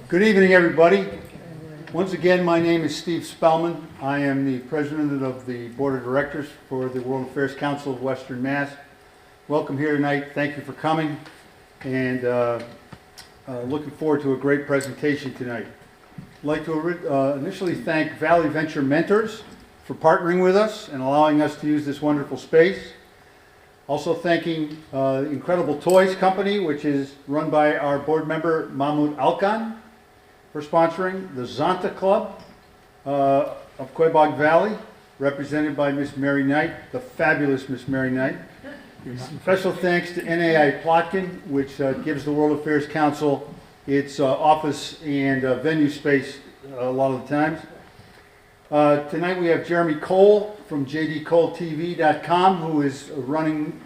Good evening, everybody. Once again, my name is Steve Spellman. I am the president of the board of directors for the World Affairs Council of Western Mass. Welcome here tonight. Thank you for coming, and looking forward to a great presentation tonight. I'd like to initially thank Valley Venture Mentors for partnering with us and allowing us to use this wonderful space. Also thanking Incredible Toys Company, which is run by our board member Mahmoud Alkan, for sponsoring the Zonta Club of Quabog Valley, represented by Miss Mary Knight, the fabulous Miss Mary Knight. Special thanks to NAI Plotkin, which gives the World Affairs Council its office and venue space a lot of the times. Tonight we have Jeremy Cole from jdcoletv.com, who is running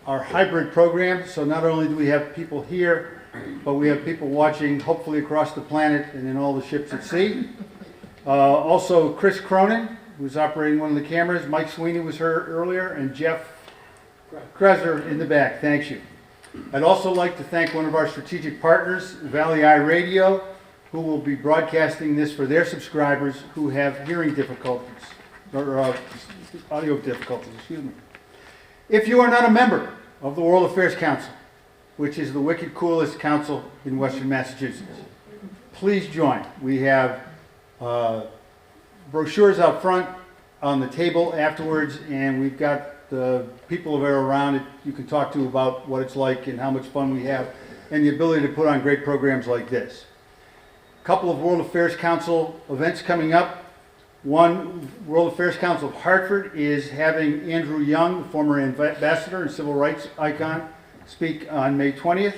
our hybrid program. So not only do we have people here, but we have people watching, hopefully across the planet and in all the ships at sea. Also Chris Cronin, who's operating one of the cameras. Mike Sweeney was here earlier, and Jeff Krezer in the back. Thank you. I'd also like to thank one of our strategic partners, Valley Eye Radio, who will be broadcasting this for their subscribers who have hearing difficulties, or audio difficulties, excuse me. If you are not a member of the World Affairs Council, which is the wicked coolest council in Western Massachusetts, please join. We have brochures out front on the table afterwards, and we've got the people that are around it you can talk to about what it's like and how much fun we have, and the ability to put on great programs like this. A couple of World Affairs Council events coming up. One, World Affairs Council of Hartford is having Andrew Young, the former ambassador and civil rights icon, speak on May 20th.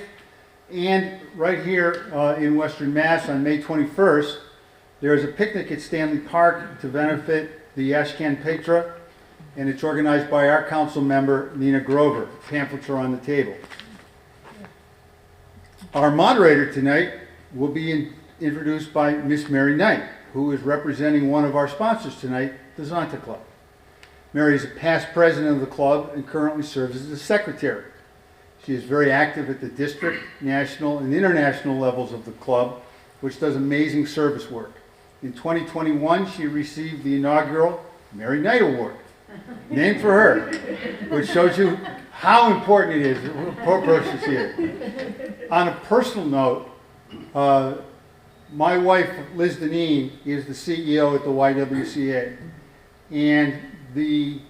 And right here in Western Mass on May 21st, there is a picnic at Stanley Park to benefit the Ashcan Petra, and it's organized by our council member, Nina Grover. Pamphlets are on the table. Our moderator tonight will be introduced by Miss Mary Knight, who is representing one of our sponsors tonight, the Zonta Club. Mary is a past president of the club and currently serves as the secretary. She is very active at the district, national, and international levels of the club, which does amazing service work. In 2021, she received the inaugural Mary Knight Award, named for her, which shows you how important it is, what a poor person she is. On a personal note, my wife, Liz Deneen, is the CEO at the YWCA, and the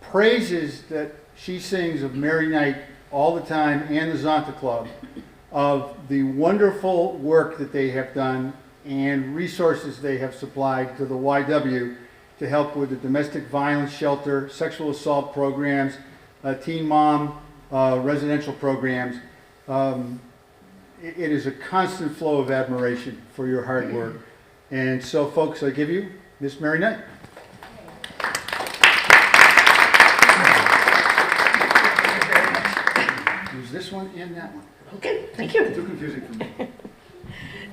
praises that she sings of Mary Knight all the time and the Zonta Club, of the wonderful work that they have done and resources they have supplied to the YW to help with the domestic violence shelter, sexual assault programs, teen mom residential programs. It is a constant flow of admiration for your hard work. And so, folks, I give you Miss Mary Knight. Use this one and that one. Okay, thank you. Too confusing for me.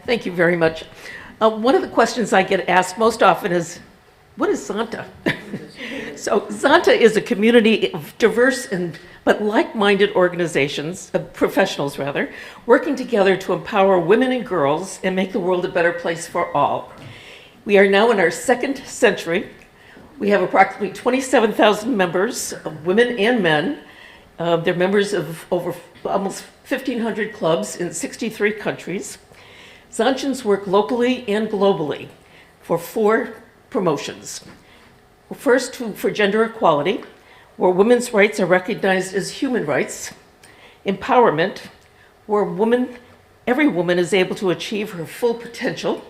Thank you very much. One of the questions I get asked most often is, what is Zonta? So Zonta is a community of diverse but like-minded organizations, professionals rather, working together to empower women and girls and make the world a better place for all. We are now in our second century. We have approximately 27,000 members, of women and men. They're members of over almost 1,500 clubs in 63 countries. Zontians work locally and globally for 4 promotions. First, for gender equality, where women's rights are recognized as human rights. Empowerment, where every woman is able to achieve her full potential.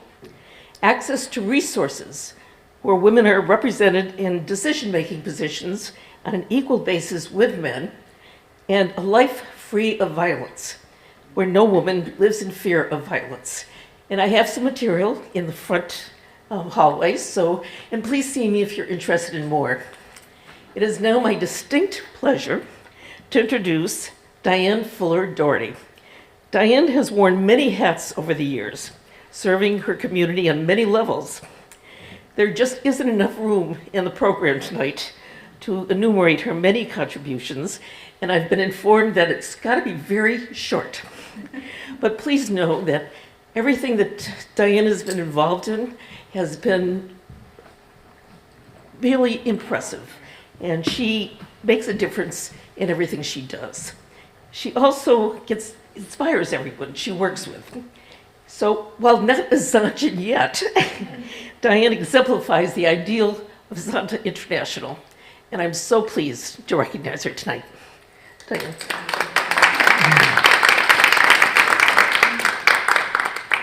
Access to resources, where women are represented in decision-making positions on an equal basis with men. And a life free of violence, where no woman lives in fear of violence. And I have some material in the front hallway, and please see me if you're interested in more. It is now my distinct pleasure to introduce Dianne Fuller Doherty. Dianne has worn many hats over the years, serving her community on many levels. There just isn't enough room in the program tonight to enumerate her many contributions, and I've been informed that it's got to be very short. But please know that everything that Dianne has been involved in has been really impressive, and she makes a difference in everything she does. She also inspires everyone she works with. So while not a Zanta yet, Dianne exemplifies the ideal of Zanta International, and I'm so pleased to recognize her tonight. Dianne.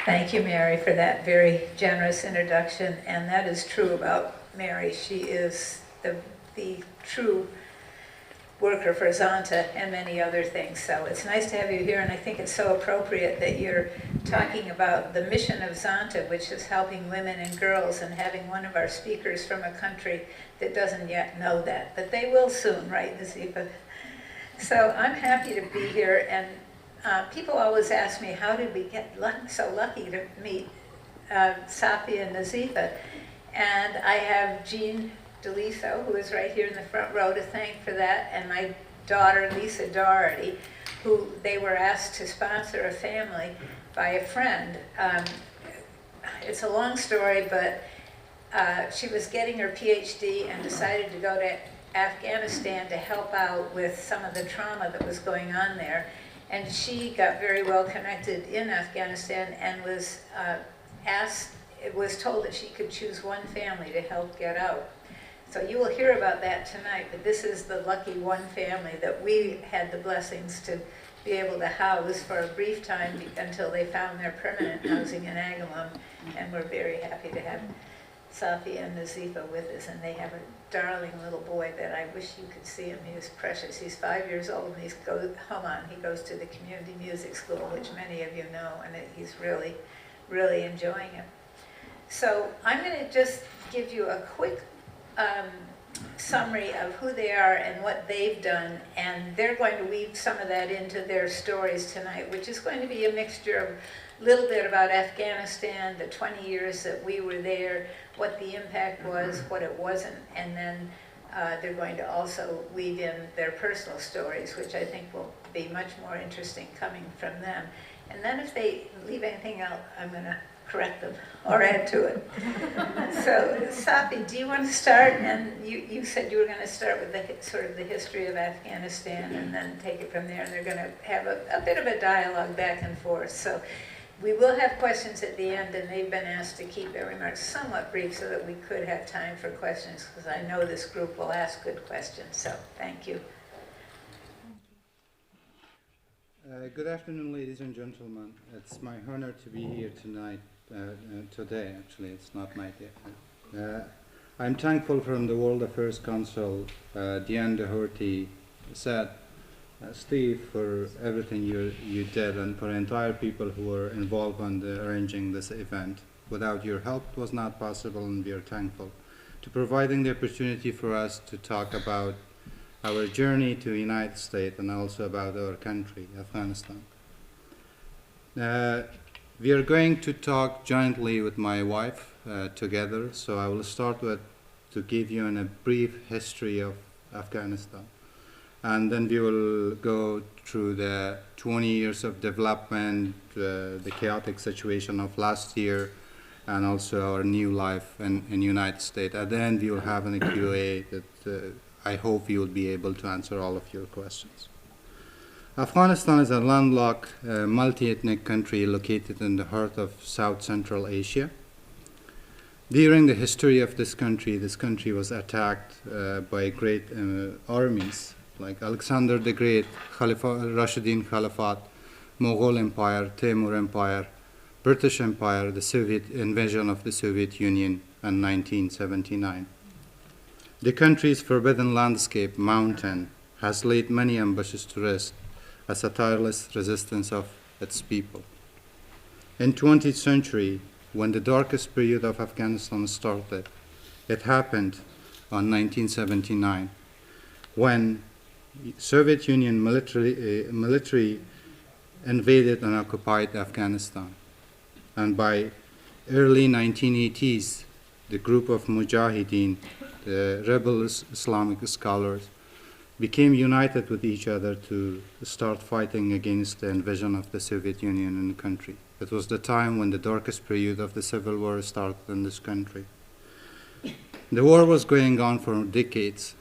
Thank you, Mary, for that very generous introduction, and that is true about Mary. She is the true worker for Zanta and many other things. So it's nice to have you here, and I think it's so appropriate that you're talking about the mission of Zanta, which is helping women and girls, and having one of our speakers from a country that doesn't yet know that. But they will soon, right, Nazifa? So I'm happy to be here, and people always ask me, how did we get so lucky to meet Safie and Nazifa? And I have Jean DeLiso, who is right here in the front row, to thank for that, and my daughter, Lisa Doherty, who they were asked to sponsor a family by a friend. It's a long story, but she was getting her PhD and decided to go to Afghanistan to help out with some of the trauma that was going on there. And she got very well connected in Afghanistan and was told that she could choose one family to help get out. So you will hear about that tonight, but this is the lucky one family that we had the blessings to be able to house for a brief time until they found their permanent housing in Agamum, and we're very happy to have Safie and Nazifa with us, and they have a darling little boy that I wish you could see him. He is precious. He's 5 years old, and he goes to the community music school, which many of you know, and he's really, really enjoying it. So I'm going to just give you a quick summary of who they are and what they've done, and they're going to weave some of that into their stories tonight, which is going to be a mixture of a little bit about Afghanistan, the 20 years that we were there, what the impact was, what it wasn't, and then they're going to also weave in their personal stories, which I think will be much more interesting coming from them. And then if they leave anything out, I'm going to correct them or add to it. So, Safie, do you want to start? And you said you were going to start with the history of Afghanistan and then take it from there. And they're going to have a bit of a dialogue back and forth. So we will have questions at the end, and they've been asked to keep their remarks somewhat brief so that we could have time for questions, because I know this group will ask good questions. So thank you. Good afternoon, ladies and gentlemen. It's my honor to be here tonight. Today, actually, it's not my day. I'm thankful from the World Affairs Council, Dianne Doherty said, Steve, for everything you did, and for entire people who were involved in arranging this event. Without your help, it was not possible, and we are thankful to providing the opportunity for us to talk about our journey to the United States and also about our country, Afghanistan. We are going to talk jointly with my wife together, so I will start with to give you a brief history of Afghanistan. And then we will go through the 20 years of development, the chaotic situation of last year, and also our new life in the United States. At the end, we will have a Q&A that I hope you will be able to answer all of your questions. Afghanistan is a landlocked, multi-ethnic country located in the heart of South Central Asia. During the history of this country was attacked by great armies like Alexander the Great, Rashidun Caliphate, Mughal Empire, Timur Empire, British Empire, the Soviet invasion of the Soviet Union in 1979. The country's forbidden landscape, mountain, has laid many ambitious to rest as a tireless resistance of its people. In 20th century, when the darkest period of Afghanistan started, it happened on 1979, when Soviet Union military invaded and occupied Afghanistan. And by early 1980s, the group of Mujahideen, the rebel Islamic scholars, became united with each other to start fighting against the invasion of the Soviet Union in the country. It was the time when the darkest period of the civil war started in this country. The war was going on for decades.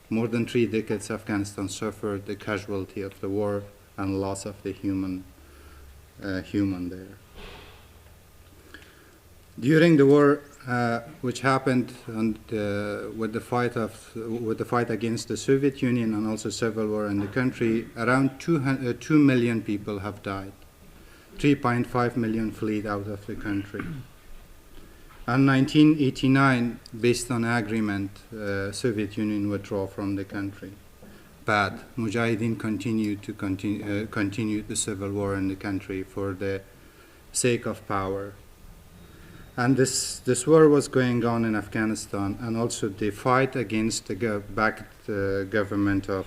More than 3 decades, Afghanistan suffered the casualty of the war and loss of the human there. During the war, which happened with the fight against the Soviet Union and also civil war in the country, around 2 million people have died. 3.5 million fled out of the country. In 1989, based on agreement, Soviet Union withdrew from the country. But Mujahideen continued the civil war in the country for the sake of power. And this war was going on in Afghanistan, and also the fight against the government of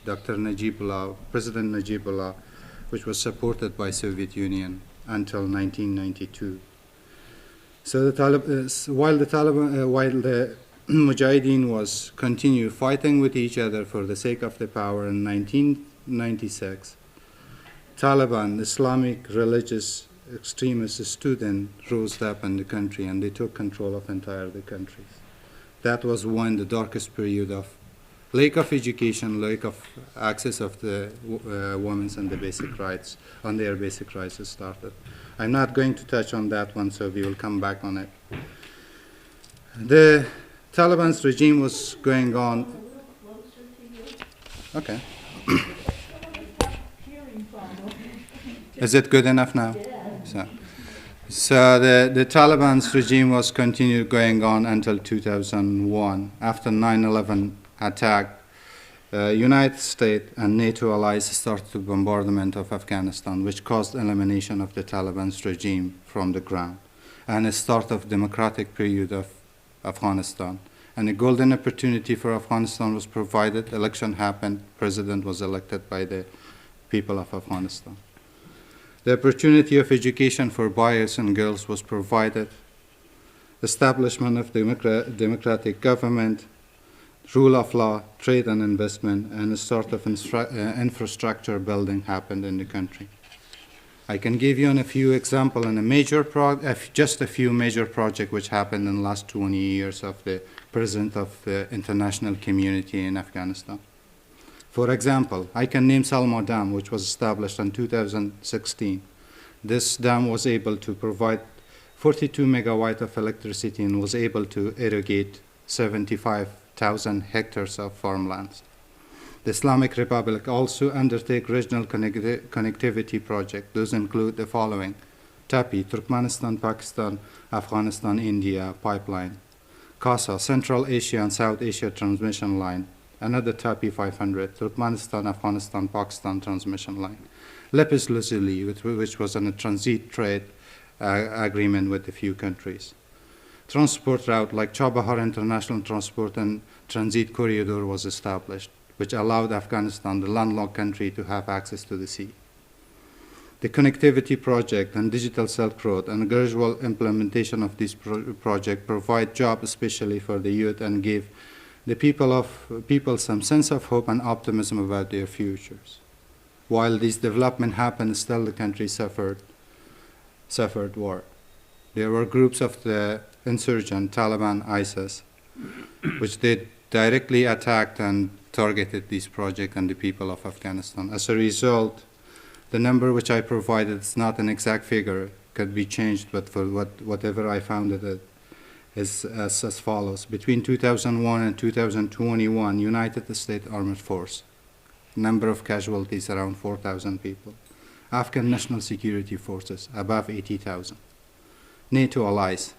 Dr. Najibullah, President Najibullah, which was supported by Soviet Union until 1992. So while the Mujahideen was continue fighting with each other for the sake of the power, in 1996, Taliban, Islamic religious extremist students, rose up in the country and they took control of entire the countries. That was when the darkest period of lack of education, lack of access of the women and the basic rights, on their basic rights started. I'm not going to touch on that one, so we will come back on it. The Taliban's regime was going on. Okay. Is it good enough now? So the Taliban's regime was continued going on until 2001. After 9/11 attack, United States and NATO allies started the bombardment of Afghanistan, which caused elimination of the Taliban's regime from the ground, and a start of democratic period of Afghanistan. And a golden opportunity for Afghanistan was provided. Election happened. President was elected by the people of Afghanistan. The opportunity of education for boys and girls was provided. Establishment of democratic government, rule of law, trade and investment, and a sort of infrastructure building happened in the country. I can give you a few examples and just a few major projects which happened in the last 20 years of the president of the international community in Afghanistan. For example, I can name Salma Dam, which was established in 2016. This dam was able to provide 42 megawatt of electricity and was able to irrigate 75,000 hectares of farmlands. The Islamic Republic also undertake regional connectivity projects. Those include the following: TAPI, Turkmenistan, Pakistan, Afghanistan, India pipeline; CASA, Central Asia and South Asia transmission line; another TAPI 500, Turkmenistan, Afghanistan, Pakistan transmission line; Lepis Lazuli, which was on a transit trade agreement with a few countries. Transport route like Chabahar International Transport and Transit Corridor was established, which allowed Afghanistan, the landlocked country, to have access to the sea. The connectivity project and digital Silk Road and gradual implementation of this project provide jobs especially for the youth and give the people some sense of hope and optimism about their futures. While this development happened, still the country suffered war. There were groups of the insurgent Taliban, ISIS, which they directly attacked and targeted this project and the people of Afghanistan. As a result, the number which I provided is not an exact figure, could be changed, but for whatever I found it is as follows. Between 2001 and 2021, United States Armed Force, number of casualties around 4,000 people. Afghan National Security Forces, above 80,000. NATO allies,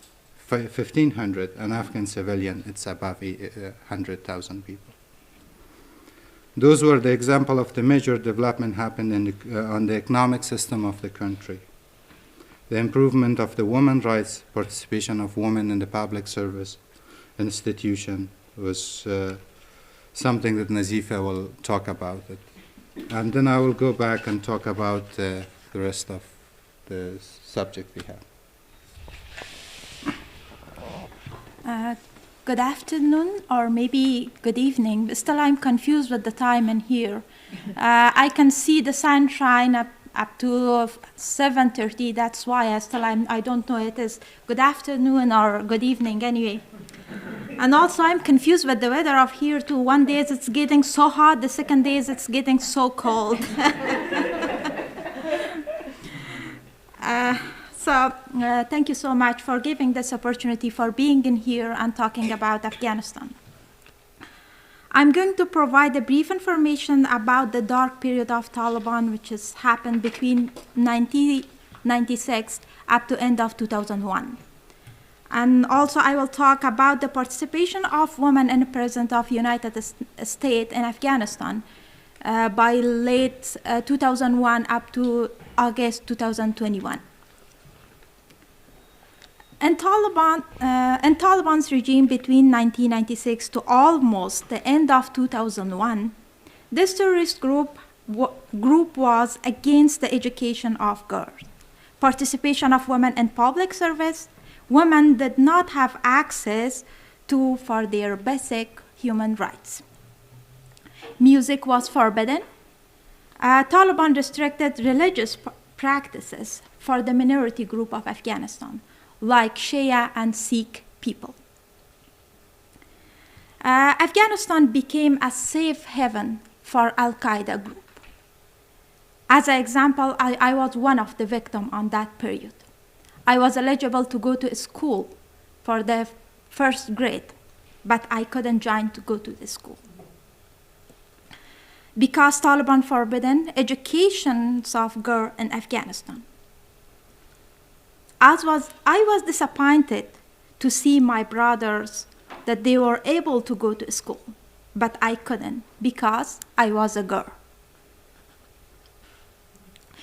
1,500, and Afghan civilian, it's above 100,000 people. Those were the example of the major development happened on the economic system of the country. The improvement of the women's rights, participation of women in the public service institution was something that Nazifa will talk about it. And then I will go back and talk about the rest of the subject we have. good afternoon, or maybe good evening. But still, I'm confused with the time in here. I can see the sunshine up to 7:30. That's why I don't know it is good afternoon or good evening anyway. And also, I'm confused with the weather of here too. One day it's getting so hot, the second day it's getting so cold. Thank you so much for giving this opportunity, for being in here and talking about Afghanistan. I'm going to provide a brief information about the dark period of Taliban, which has happened between 1996 up to end of 2001. And also I will talk about the participation of women in the President of United States in Afghanistan by late 2001 up to August 2021. In Taliban's regime between 1996 to almost the end of 2001, this terrorist group was against the education of girls, participation of women in public service. Women did not have access for their basic human rights. Music was forbidden. Taliban restricted religious practices for the minority group of Afghanistan, like Shia and Sikh people. Afghanistan became a safe haven for Al-Qaeda group. As an example, I was one of the victims on that period. I was eligible to go to school for the first grade, but I couldn't join to go to the school. Because Taliban forbidden educations of girls in Afghanistan. I was disappointed to see my brothers that they were able to go to school, but I couldn't because I was a girl.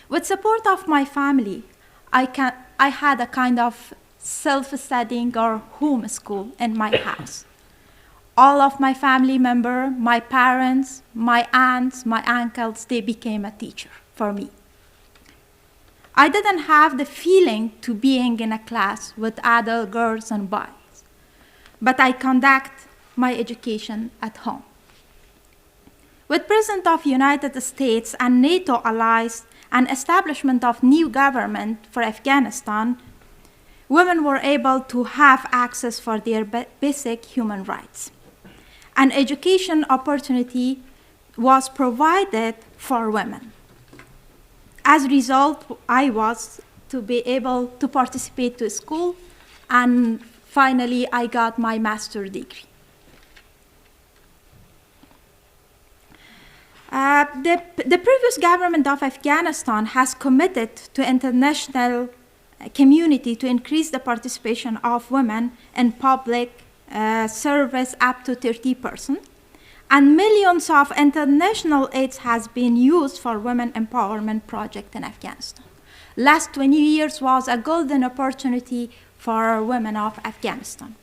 With support of my family, I had a kind of self-studying or home school in my house. All of my family members, my parents, my aunts, my uncles, they became a teacher for me. I didn't have the feeling to being in a class with other girls and boys, but I conduct my education at home. With President of United States and NATO allies and establishment of new government for Afghanistan, women were able to have access for their basic human rights. An education opportunity was provided for women. As a result, I was to be able to participate to school, and finally I got my master's degree. The previous government of Afghanistan has committed to international community to increase the participation of women in public service up to 30%. And millions of international aid has been used for women empowerment project in Afghanistan. Last 20 years was a golden opportunity for women of Afghanistan.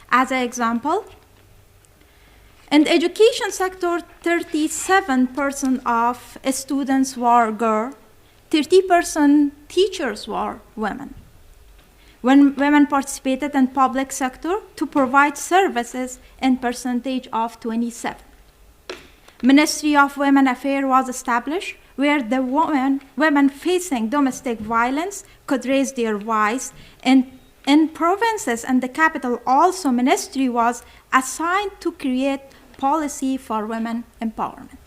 As an example, in the education sector, 37% of students were girls, 30% teachers were women. When women participated in public sector to provide services in percentage of 27. Ministry of Women Affairs was established where the women facing domestic violence could raise their voice. In provinces and the capital also ministry was assigned to create policy for women empowerment.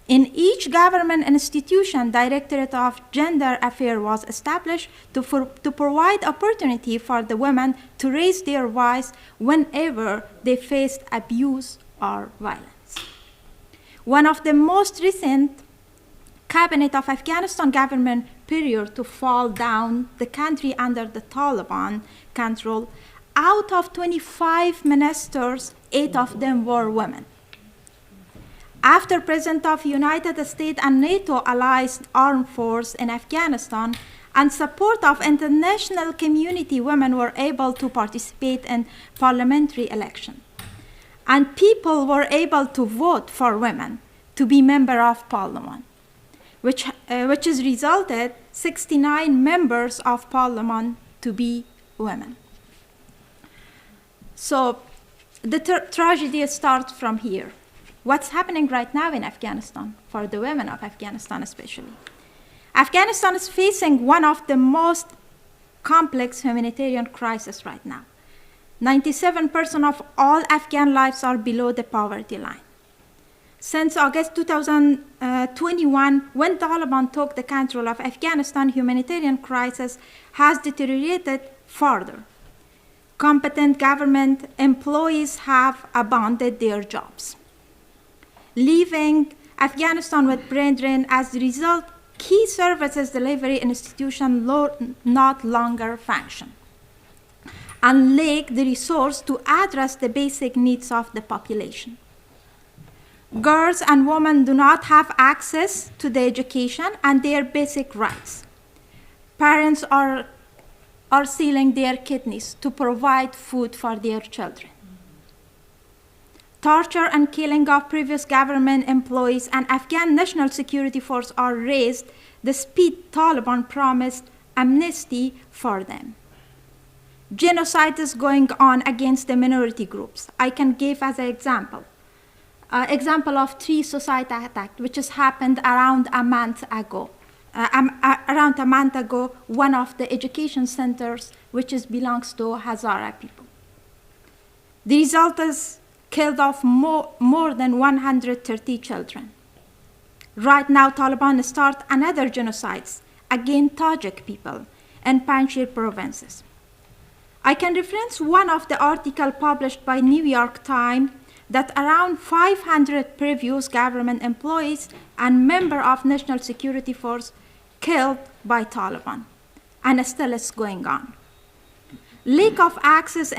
In each government institution, Directorate of Gender Affairs was established to provide opportunity for the women to raise their voice whenever they faced abuse or violence. One of the most recent cabinet of Afghanistan government period to fall down the country under the Taliban control, out of 25 ministers, 8 of them were women. After President of United States and NATO allies armed force in Afghanistan and support of international community, women were able to participate in parliamentary election. And people were able to vote for women to be member of parliament, which has resulted 69 members of parliament to be women. So the tragedy starts from here. What's happening right now in Afghanistan, for the women of Afghanistan especially? Afghanistan is facing one of the most complex humanitarian crises right now. 97% of all Afghan lives are below the poverty line. Since August 2021, when Taliban took the control of Afghanistan, humanitarian crisis has deteriorated further. Competent government employees have abandoned their jobs, leaving Afghanistan with brain drain. As a result, key services delivery institutions not longer function and lack the resource to address the basic needs of the population. Girls and women do not have access to the education and their basic rights. Parents are selling their kidneys to provide food for their children. Torture and killing of previous government employees and Afghan National Security Force are raised despite Taliban promised amnesty for them. Genocide is going on against the minority groups. I can give as an example of Tree Society attack, which has happened around a month ago. One of the education centers, which belongs to Hazara people. The result is killed off more than 130 children. Right now, Taliban start another genocides against Tajik people in Panjshir provinces. I can reference one of the articles published by New York Times that around 500 previous government employees and members of National Security Force killed by Taliban, and still is going on. Lack of access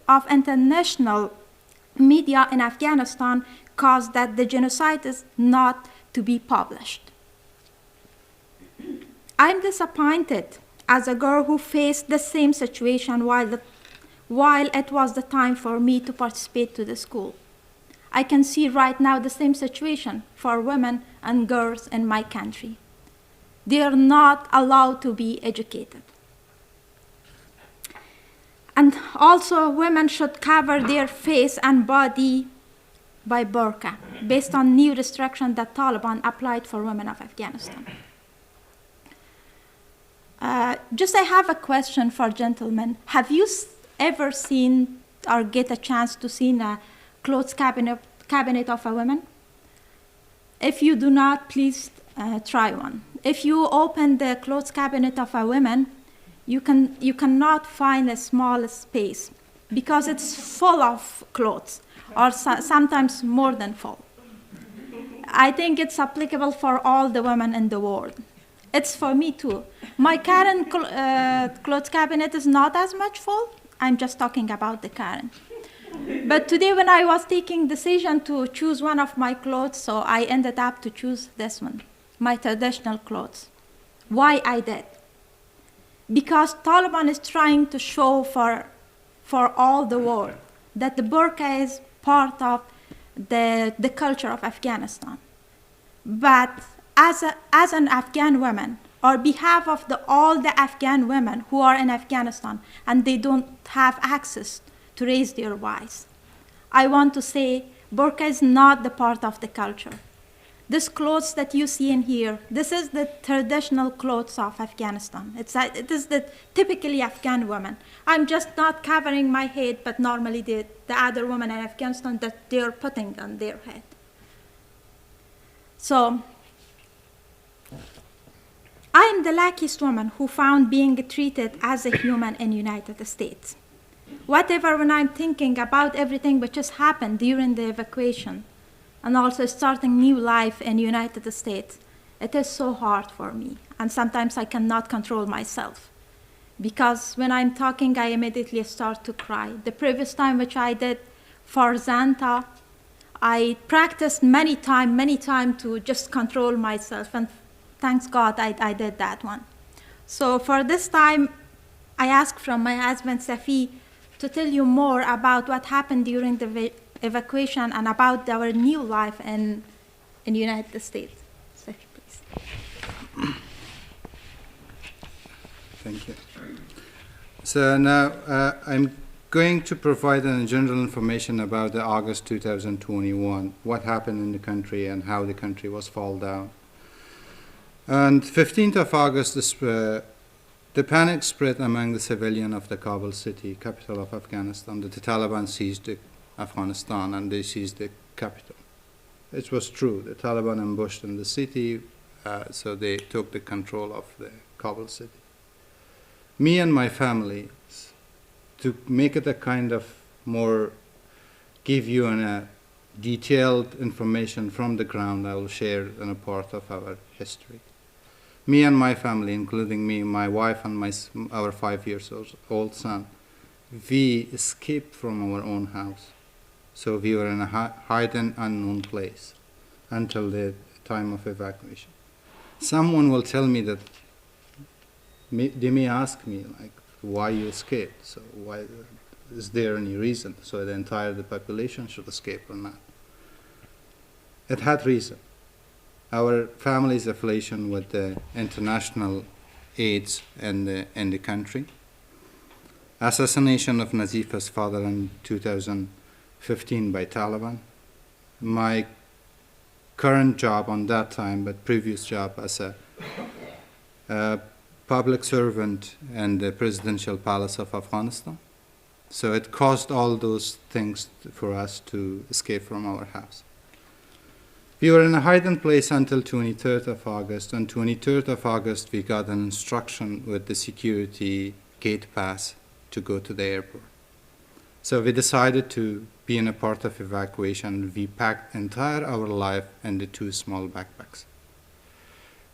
of international media in Afghanistan caused that the genocide is not to be published. I'm disappointed as a girl who faced the same situation while it was the time for me to participate to the school. I can see right now the same situation for women and girls in my country. They are not allowed to be educated. And also, women should cover their face and body by burqa, based on new restrictions that Taliban applied for women of Afghanistan. I have a question for gentlemen. Have you ever seen or get a chance to see a clothes cabinet of a woman? If you do not, please try one. If you open the clothes cabinet of a woman, you cannot find a small space because it's full of clothes, or sometimes more than full. I think it's applicable for all the women in the world. It's for me too. My current clothes cabinet is not as much full. I'm just talking about the current. But today when I was taking decision to choose one of my clothes, so I ended up to choose this one, my traditional clothes. Why I did? Because Taliban is trying to show for all the world that the burqa is part of the culture of Afghanistan. But as an Afghan woman, on behalf of all the Afghan women who are in Afghanistan and they don't have access to raise their voice, I want to say burqa is not the part of the culture. This clothes that you see in here, this is the traditional clothes of Afghanistan. It is the typically Afghan woman. I'm just not covering my head, but normally the other women in Afghanistan that they're putting on their head. So, I am the luckiest woman who found being treated as a human in the United States. Whatever, when I'm thinking about everything which has happened during the evacuation, and also starting new life in the United States, it is so hard for me. And sometimes I cannot control myself. Because when I'm talking, I immediately start to cry. The previous time which I did for Zanta, I practiced many time to just control myself. And thanks God I did that one. So for this time, I asked from my husband, Safie, to tell you more about what happened during the evacuation and about our new life in the United States. Safie, please. Thank you. So now I'm going to provide general information about the August 2021, what happened in the country and how the country was fall down. On 15th of August, the panic spread among the civilians of the Kabul city, capital of Afghanistan, that the Taliban seized Afghanistan and they seized the capital. It was true. The Taliban ambushed in the city, so they took the control of the Kabul city. Me and my family, to make it a kind of more, give you a detailed information from the ground, I will share in a part of our history. Me and my family, including me, my wife, and our 5-year-old son, we escaped from our own house. So we were in a hidden, unknown place until the time of evacuation. Someone will tell me that, they may ask me, like, why you escaped? So why, is there any reason? So the entire population should escape or not? It had reason. Our family's affiliation with the international aids in the country, assassination of Nazifa's father in 2015 by Taliban, my current job on that time, but previous job as a public servant in the presidential palace of Afghanistan. So it caused all those things for us to escape from our house. We were in a hiding place until 23rd of August. On 23rd of August, we got an instruction with the security gate pass to go to the airport. So we decided to be in a part of evacuation. We packed entire our life in the 2 small backpacks.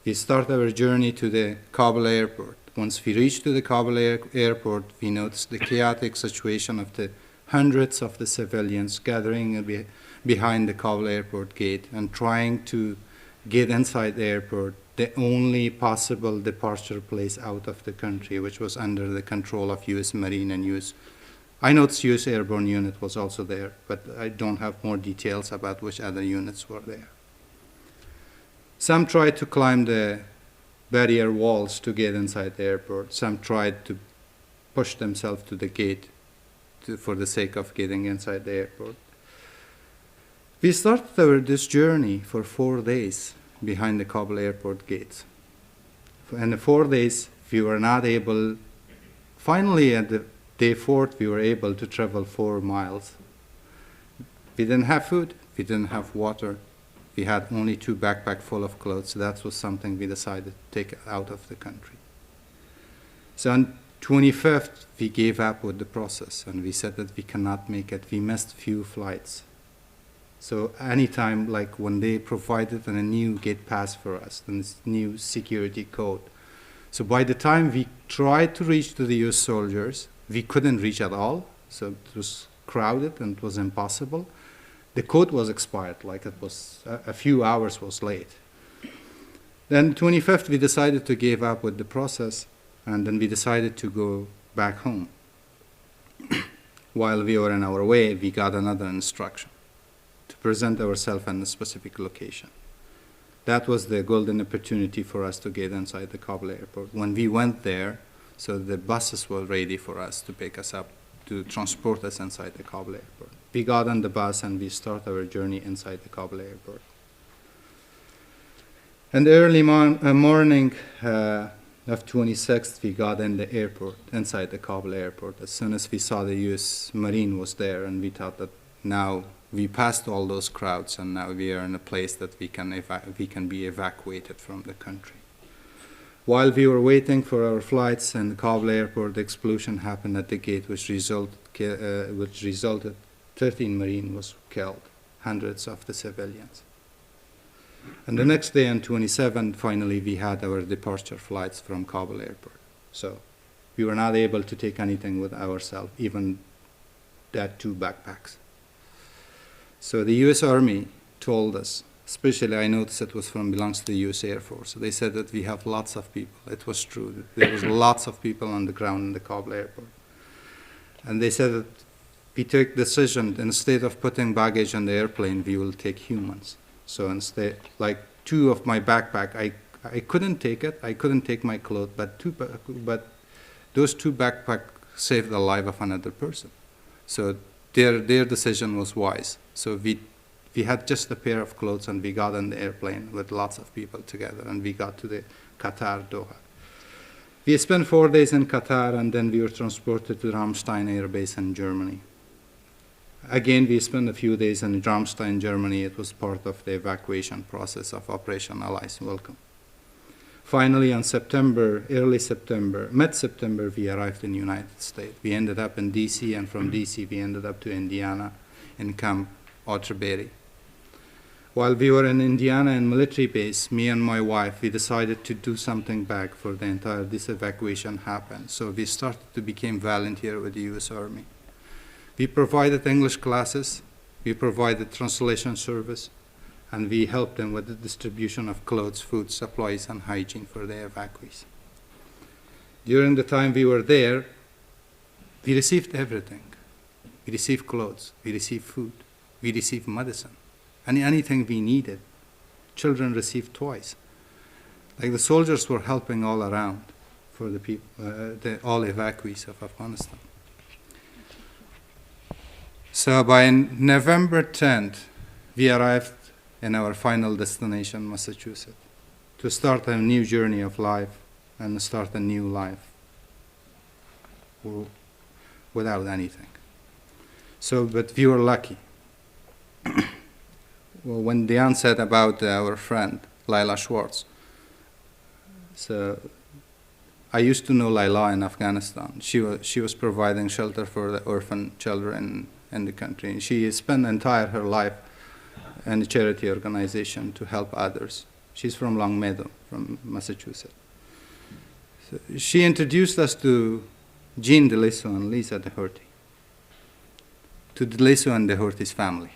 We started our journey to the Kabul airport. Once we reached to the Kabul airport, we noticed the chaotic situation of the hundreds of the civilians gathering behind the Kabul airport gate and trying to get inside the airport, the only possible departure place out of the country, which was under the control of U.S. Marine and U.S. I noticed U.S. Airborne Unit was also there, but I don't have more details about which other units were there. Some tried to climb the barrier walls to get inside the airport. Some tried to push themselves to the gate for the sake of getting inside the airport. We started this journey for 4 days behind the Kabul airport gates. In the 4 days, we were not able, finally at the day 4th, we were able to travel 4 miles. We didn't have food, we didn't have water. We had only 2 backpacks full of clothes. So that was something we decided to take out of the country. So on 25th, we gave up with the process, and we said that we cannot make it. We missed few flights. So anytime, like when they provided a new gate pass for us, and this new security code. So by the time we tried to reach to the US soldiers, we couldn't reach at all. So it was crowded and it was impossible. The code was expired, like it was a few hours was late. Then 25th, we decided to give up with the process, and then we decided to go back home. While we were on our way, we got another instruction to present ourselves in a specific location. That was the golden opportunity for us to get inside the Kabul airport. When we went there, so the buses were ready for us to pick us up, to transport us inside the Kabul airport. We got on the bus and we started our journey inside the Kabul airport. In the early morning of 26th, we got in the airport, inside the Kabul airport. As soon as we saw the US Marine was there, and we thought that now we passed all those crowds and now we are in a place that we can be evacuated from the country. While we were waiting for our flights in the Kabul airport, the explosion happened at the gate, which resulted 13 Marines was killed, hundreds of the civilians. And the next day on 27th, finally, we had our departure flights from Kabul airport. So we were not able to take anything with ourselves, even that 2 backpacks. So the U.S. Army told us, especially I noticed it belongs to the U.S. Air Force. They said that we have lots of people. It was true. There was lots of people on the ground in the Kabul airport. And they said that we took decision, instead of putting baggage on the airplane, we will take humans. So instead, like 2 of my backpack, I couldn't take it. I couldn't take my clothes, but those 2 backpacks save the life of another person. So their decision was wise. So we had just a pair of clothes, and we got on the airplane with lots of people together, and we got to the Qatar, Doha. We spent 4 days in Qatar, and then we were transported to Ramstein Air Base in Germany. Again, we spent a few days in Ramstein, Germany. It was part of the evacuation process of Operation Allies Welcome. Finally, on mid-September, we arrived in the United States. We ended up in D.C., and from D.C. we ended up to Indiana in Camp Otterberry. While we were in Indiana in military base, me and my wife, we decided to do something back for the entire this evacuation happened. So we started to become volunteer with the U.S. Army. We provided English classes, we provided translation service, and we helped them with the distribution of clothes, food, supplies, and hygiene for the evacuees. During the time we were there, we received everything. We received clothes, we received food, we received medicine, and anything we needed. Children received toys. Like the soldiers were helping all around for the people, all evacuees of Afghanistan. So by November 10th, we arrived in our final destination, Massachusetts, to start a new journey of life and start a new life without anything. So, but we were lucky. Well, when Dianne said about our friend, Laila Schwartz, so I used to know Laila in Afghanistan. She was providing shelter for the orphan children in the country. And she spent her life in a charity organization to help others. She's from Long Meadow, from Massachusetts. So she introduced us to Jean DeLiso and Lisa Doherty, to DeLiso and Doherty's family.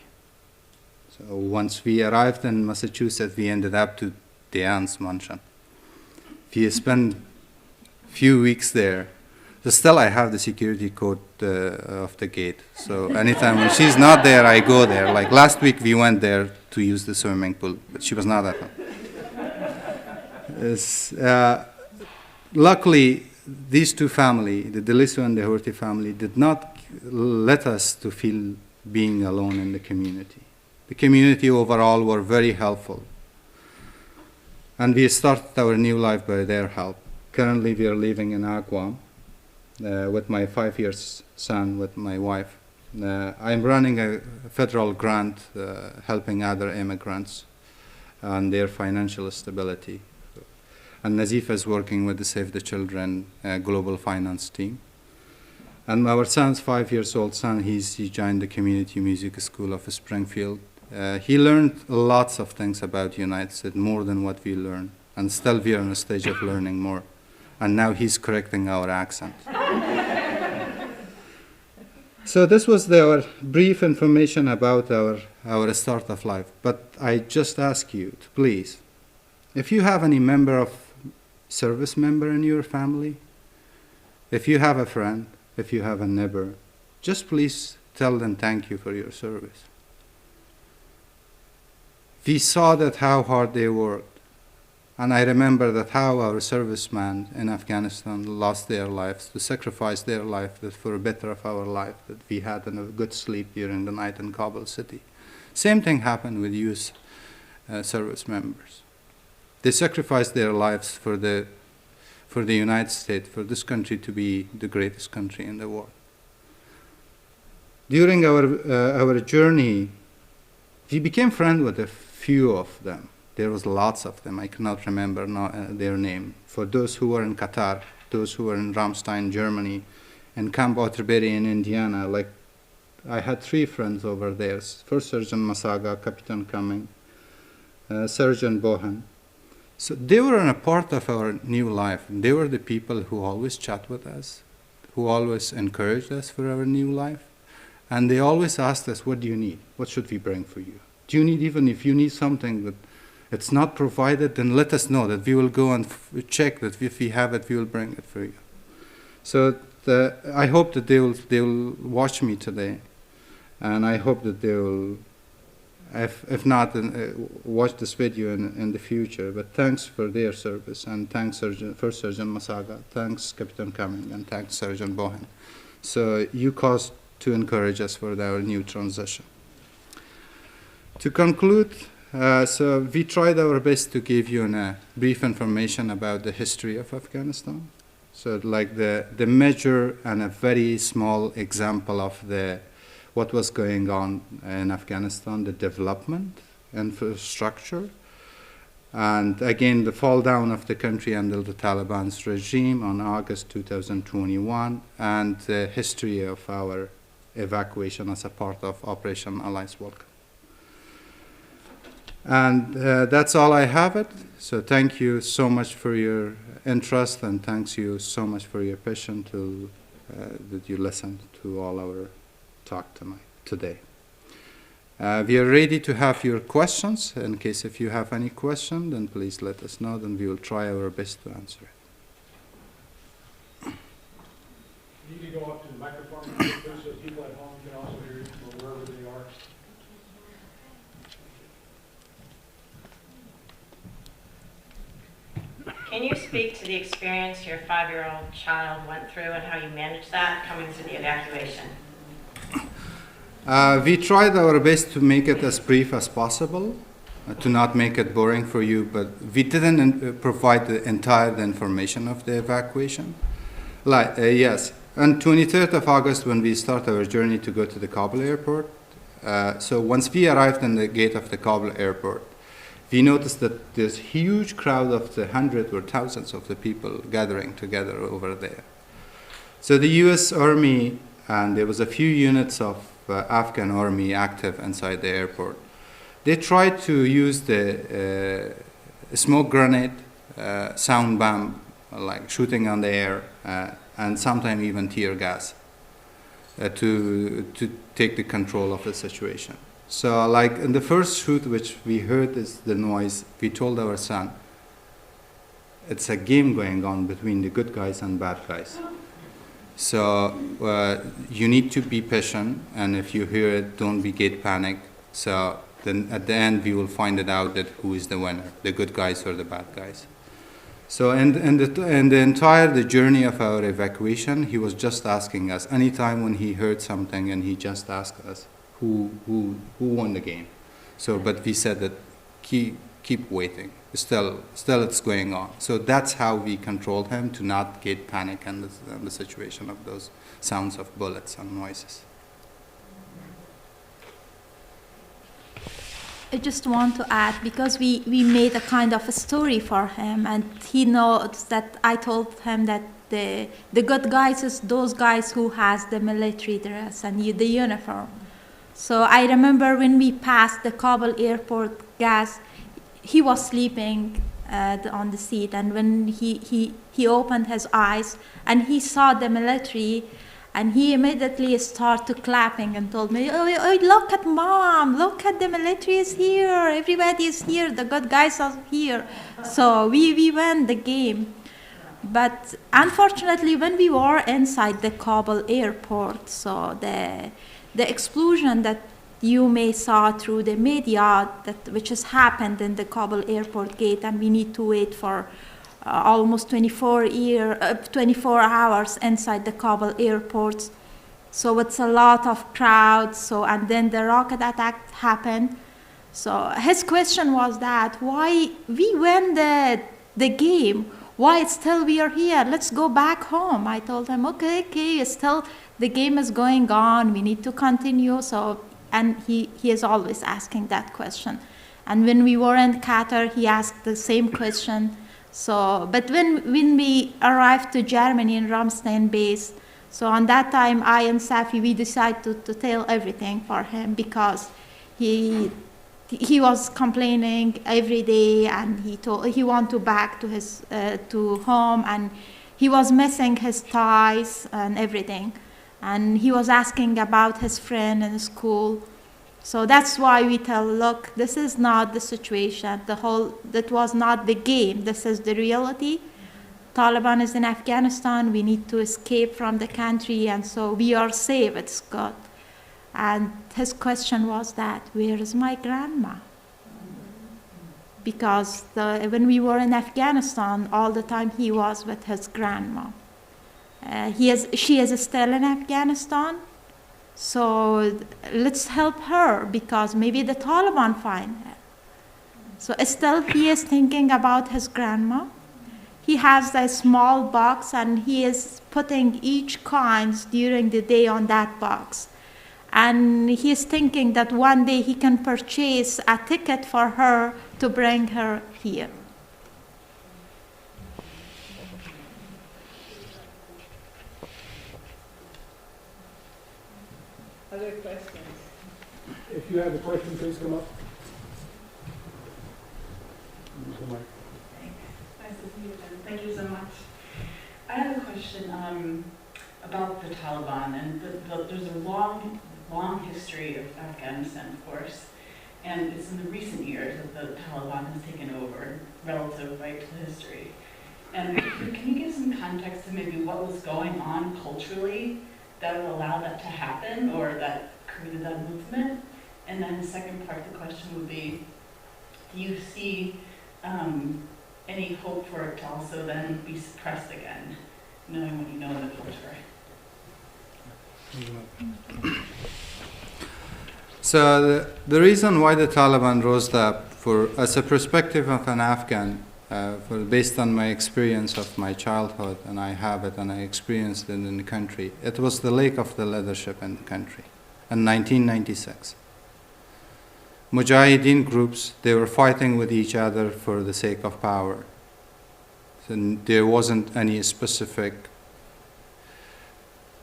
So once we arrived in Massachusetts, we ended up to Dianne's mansion. We spent a few weeks there. So still I have the security code of the gate. So anytime when she's not there, I go there. Like last week we went there to use the swimming pool, but she was not at home. Luckily, these two families, the DeLiso and the Doherty family, did not let us to feel being alone in the community. The community overall were very helpful. And we started our new life by their help. Currently we are living in Aguam. With my 5-year son, with my wife. I'm running a federal grant helping other immigrants and their financial stability. And Nazifa is working with the Save the Children global finance team. And our son's 5-year-old son, he joined the community music school of Springfield. He learned lots of things about the United States, more than what we learned. And still we are on a stage of learning more. And now he's correcting our accent. So this was our brief information about our start of life. But I just ask you to please, if you have any service member in your family, if you have a friend, if you have a neighbor, just please tell them thank you for your service. We saw that how hard they worked. And I remember that how our servicemen in Afghanistan lost their lives, to sacrifice their life for the better of our life, that we had a good sleep during the night in Kabul city. Same thing happened with U.S. Service members. They sacrificed their lives for the United States, for this country to be the greatest country in the world. During our journey, we became friends with a few of them. There was lots of them. I cannot remember their name. For those who were in Qatar, those who were in Ramstein, Germany, and Camp Otterberry in Indiana, like I had 3 friends over there. First Sergeant Masaga, Captain Cumming, Sergeant Bohan. So they were a part of our new life. They were the people who always chat with us, who always encouraged us for our new life. And they always asked us, what do you need? What should we bring for you? Do you need, even if you need something that it's not provided, then let us know, that we will go and check that if we have it, we will bring it for you. So I hope that they will watch me today, and I hope that they will If not, watch this video in the future. But thanks for their service, and thanks First Surgeon Masaga, thanks Captain Cumming, and thanks Surgeon Bohan. So you caused to encourage us for our new transition. To conclude, so we tried our best to give you a brief information about the history of Afghanistan. So like the measure and a very small example of what was going on in Afghanistan, the development, infrastructure, and again, the fall down of the country under the Taliban's regime on August 2021, and the history of our evacuation as a part of Operation Alliance Welcome. And that's all I have it. So thank you so much for your interest, and thanks you so much for your patience that you listened to all our talk today. We are ready to have your questions. In case if you have any question, then please let us know, then we will try our best to answer it. You need to go up to the microphone so people at home can also hear you from wherever they are. Can you speak to the experience your 5-year-old child went through and how you managed that coming to the evacuation? We tried our best to make it as brief as possible, to not make it boring for you, but we didn't provide the entire information of the evacuation. Yes, on 23rd of August, when we start our journey to go to the Kabul airport, so once we arrived in the gate of the Kabul airport, we noticed that there's huge crowd of the hundreds or thousands of the people gathering together over there. So the U.S. Army, and there was a few units of Afghan Army active inside the airport. They tried to use the smoke grenade, sound bomb, like shooting on the air, and sometimes even tear gas to take the control of the situation. So like in the first shoot, which we heard is the noise, we told our son, it's a game going on between the good guys and bad guys. So you need to be patient, and if you hear it, don't get panic. So then at the end, we will find it out that who is the winner, the good guys or the bad guys. So in the entire journey of our evacuation, he was just asking us anytime when he heard something, and he just asked us who won the game. So but we said that keep waiting. Still it's going on. So that's how we controlled him to not get panic in the situation of those sounds of bullets and noises. I just want to add, because we made a kind of a story for him, and he knows that I told him that the good guys is those guys who has the military dress and the uniform. So I remember when we passed the Kabul airport gas, he was sleeping on the seat, and when he opened his eyes and he saw the military, and he immediately started clapping and told me, oh, look at mom, look at the military is here, everybody is here, the good guys are here. So we won the game. But unfortunately, when we were inside the Kabul airport, so the explosion that you may saw through the media, which has happened in the Kabul airport gate, and we need to wait for almost 24 hours inside the Kabul airports. So it's a lot of crowds. So, and then the rocket attack happened. So his question was that why we win the game, why still we are here? Let's go back home. I told him, okay, still the game is going on. We need to continue. So, and he is always asking that question. And when we were in Qatar, he asked the same question. So, but when we arrived to Germany in Ramstein base, so on that time, I and Safie, we decided to tell everything for him, because he was complaining every day, and he wanted to back to his to home, and he was missing his ties and everything, and he was asking about his friend in school. So that's why we tell, look, this is not the situation. That was not the game. This is the reality. Taliban is in Afghanistan. We need to escape from the country, and so we are safe. It's good. And his question was that, where is my grandma? Because when we were in Afghanistan, all the time he was with his grandma. She is still in Afghanistan, so let's help her because maybe the Taliban find her. So still he is thinking about his grandma. He has a small box and he is putting each coins during the day on that box. And he is thinking that one day he can purchase a ticket for her to bring her here. Other questions? If you have a question, please come up. Thank you so much. I have a question about the Taliban, and there's a long history of Afghanistan, of course, and it's in the recent years that the Taliban has taken over relative right to the history. And can you give some context to maybe what was going on culturally that would allow that to happen or that created that movement? And then the second part of the question would be, do you see any hope for it to also then be suppressed again, knowing what you know of the culture? So the reason why the Taliban rose up, as a perspective of an Afghan, based on my experience of my childhood, and I have it and I experienced it in the country, it was the lack of the leadership in the country in 1996. Mujahideen groups, they were fighting with each other for the sake of power. So there wasn't any specific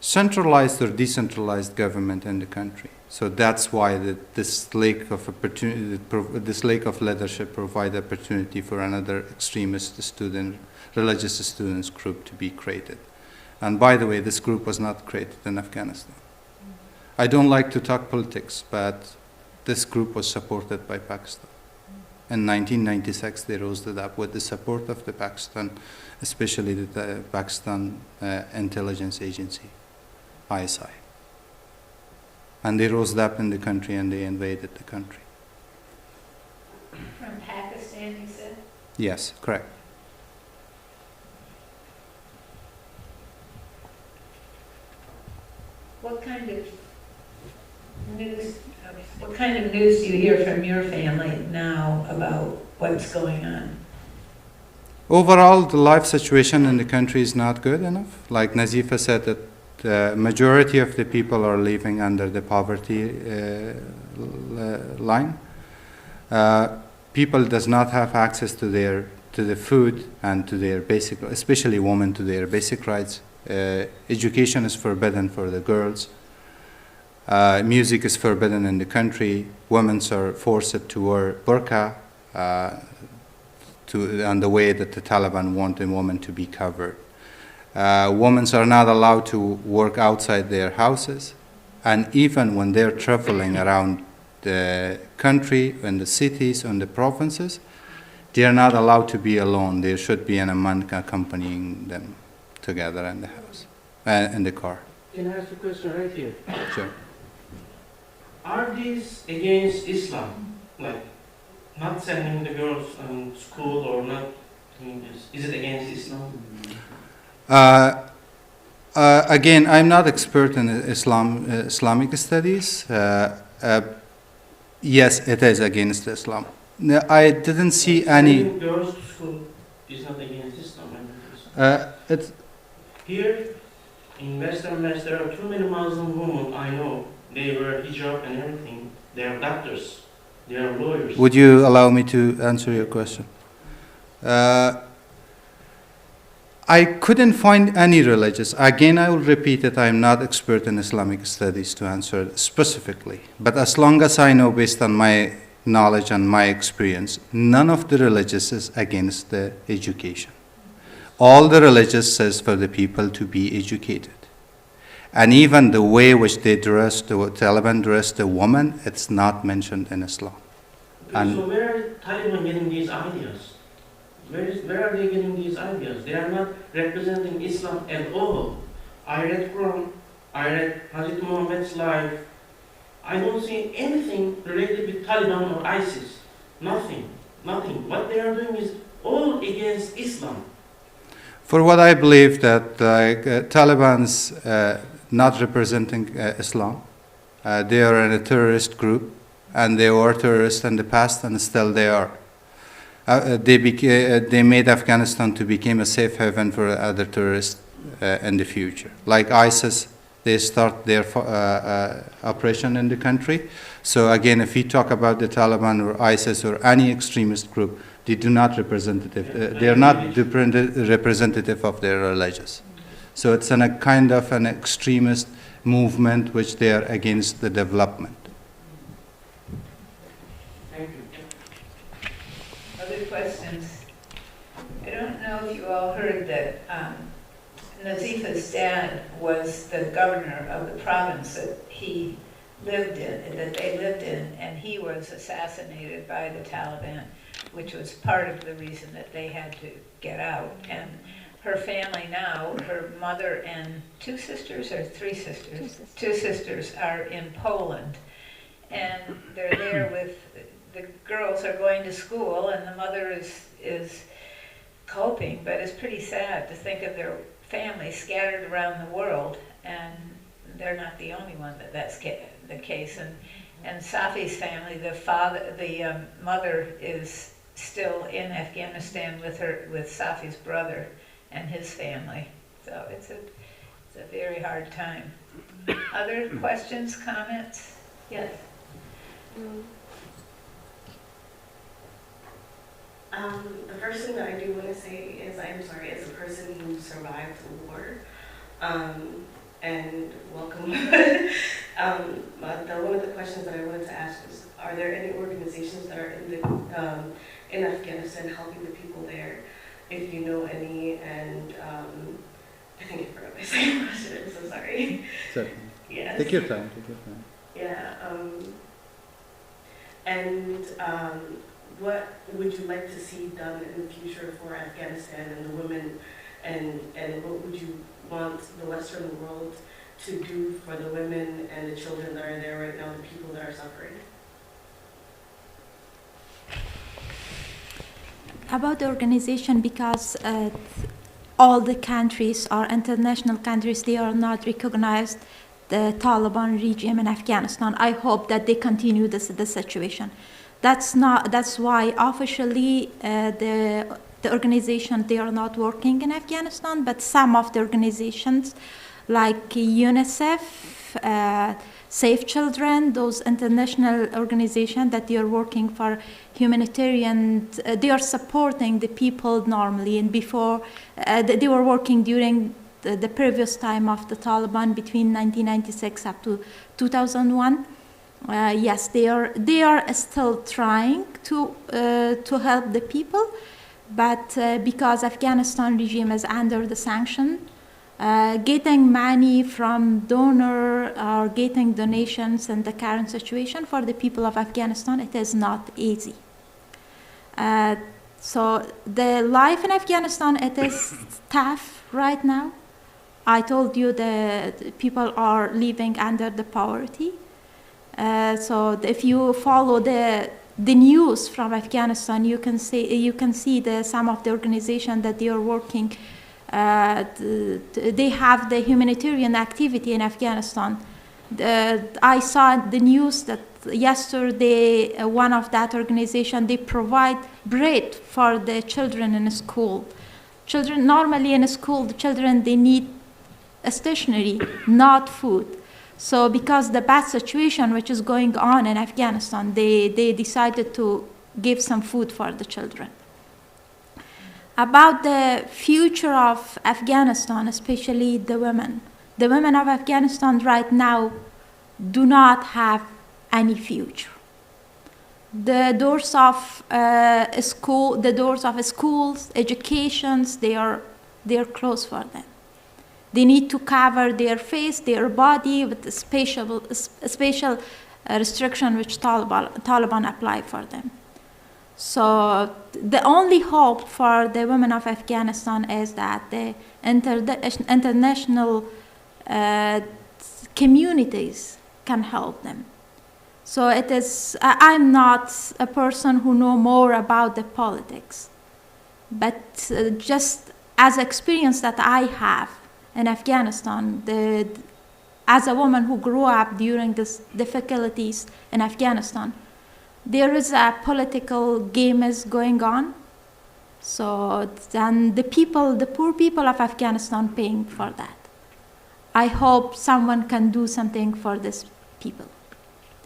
centralized or decentralized government in the country. So that's why this lack of opportunity, this lack of leadership provided opportunity for another extremist religious students group to be created. And by the way, this group was not created in Afghanistan. I don't like to talk politics, but this group was supported by Pakistan. In 1996, they rose it up with the support of the Pakistan, especially the Pakistan intelligence agency, ISI. And they rose up in the country and they invaded the country. From Pakistan, you said? Yes, correct. What kind of news do you hear from your family now about what's going on? Overall, the life situation in the country is not good enough. Like Nazifa said, that the majority of the people are living under the poverty line. People does not have access to the food and to their basic, especially women, to their basic rights. Education is forbidden for the girls. Music is forbidden in the country. Women are forced to wear burqa, and the way that the Taliban want a woman to be covered. Women are not allowed to work outside their houses, and even when they're traveling around the country, in the cities, in the provinces, they are not allowed to be alone. There should be a man accompanying them together in the house, in the car. Can I ask a question right here? Sure. Are these against Islam? Like, not sending the girls to school or not doing this? Is it against Islam? Again, I'm not expert in Islamic studies. Yes, it is against Islam. No, I didn't see any. Sending girls to school is not against Islam. It's Here in Western Mass, there are too many Muslim women I know. They wear hijab and everything. They are doctors. They are lawyers. Would you allow me to answer your question? I couldn't find any religious. Again, I will repeat that I'm not expert in Islamic studies to answer specifically. But as long as I know, based on my knowledge and my experience, none of the religious is against the education. All the religious says for the people to be educated. And even the way which they dress, the Taliban dress the woman, it's not mentioned in Islam. And so where are Taliban getting these ideas? Where are they getting these ideas? They are not representing Islam at all. I read Quran, I read Hazrat Muhammad's life, I don't see anything related with Taliban or ISIS. Nothing. Nothing. What they are doing is all against Islam. For what I believe that Taliban's not representing Islam. They are in a terrorist group, and they were terrorists in the past, and still they are. They made Afghanistan to become a safe haven for other terrorists in the future. Like ISIS, they start their operation in the country. So again, if we talk about the Taliban or ISIS or any extremist group, they do not they are not representative of their religions. So it's a kind of an extremist movement which they are against the development. Thank you. Other questions? I don't know if you all heard that Nazifa's dad was the governor of the province that he lived in, that they lived in, and he was assassinated by the Taliban, which was part of the reason that they had to get out. And her family now, her mother and two sisters or three sisters? Two sisters are in Poland. And they're there with, the girls are going to school, and the mother is coping, but it's pretty sad to think of their family scattered around the world, and they're not the only one that's the case. And Safie's family, the mother is still in Afghanistan with Safie's brother and his family. So it's a very hard time. Other questions, comments? Yes. The first thing that I do want to say is I'm sorry as a person who survived the war, and welcome. But one of the questions that I wanted to ask is, are there any organizations that are in Afghanistan helping the people there? If you know any, and I think I forgot my second question, I'm so sorry. Certainly. Yes. Take your time, take your time. Yeah, and what would you like to see done in the future for Afghanistan and the women, and what would you want the Western world to do for the women and the children that are there right now, the people that are suffering? About the organization, because all the countries are international countries, they are not recognized the Taliban regime in Afghanistan. I hope that they continue this situation. That's why officially the organization, they are not working in Afghanistan, but some of the organizations like UNICEF, Save Children, those international organizations that they are working for humanitarian, they are supporting the people normally. And before, they were working during the previous time of the Taliban between 1996 up to 2001. Yes, they are still trying to help the people, but because Afghanistan regime is under the sanction, getting money from donor or getting donations in the current situation for the people of Afghanistan, it is not easy. So the life in Afghanistan, it is tough right now. I told you that people are living under the poverty. So if you follow the news from Afghanistan, you can see some of the organizations that they are working. They have the humanitarian activity in Afghanistan. I saw the news that yesterday one of that organization, they provide bread for the children in school. Children normally in school, the children, they need stationery, not food. So because the bad situation which is going on in Afghanistan, they decided to give some food for the children. About the future of Afghanistan, especially the women. The women of Afghanistan right now do not have any future. The doors of schools, educations, they are closed for them. They need to cover their face, their body with a special restriction which Taliban apply for them. So the only hope for the women of Afghanistan is that the international communities can help them. So it is, I'm not a person who know more about the politics, but just as experience that I have in Afghanistan, as a woman who grew up during these difficulties in Afghanistan, there is a political game is going on. So then the poor people of Afghanistan paying for that. I hope someone can do something for these people.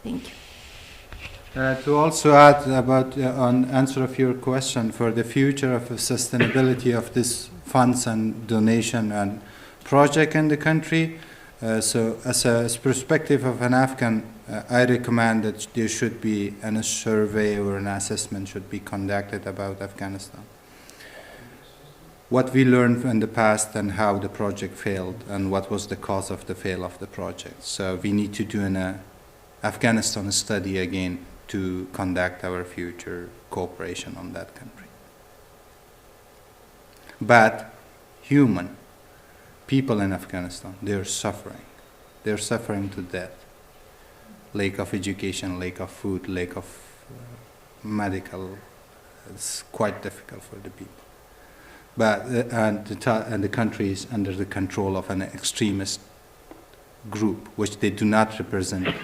Thank you. To also add about on answer of your question for the future of sustainability of this funds and donation and project in the country. So as a perspective of an Afghan, I recommend that there should be a survey or an assessment should be conducted about Afghanistan. What we learned in the past and how the project failed and what was the cause of the fail of the project. So we need to do an Afghanistan study again to conduct our future cooperation on that country. But people in Afghanistan, they're suffering. They're suffering to death. Lack of education, lack of food, lack of medical. It's quite difficult for the people. But and the country is under the control of an extremist group, which they do not represent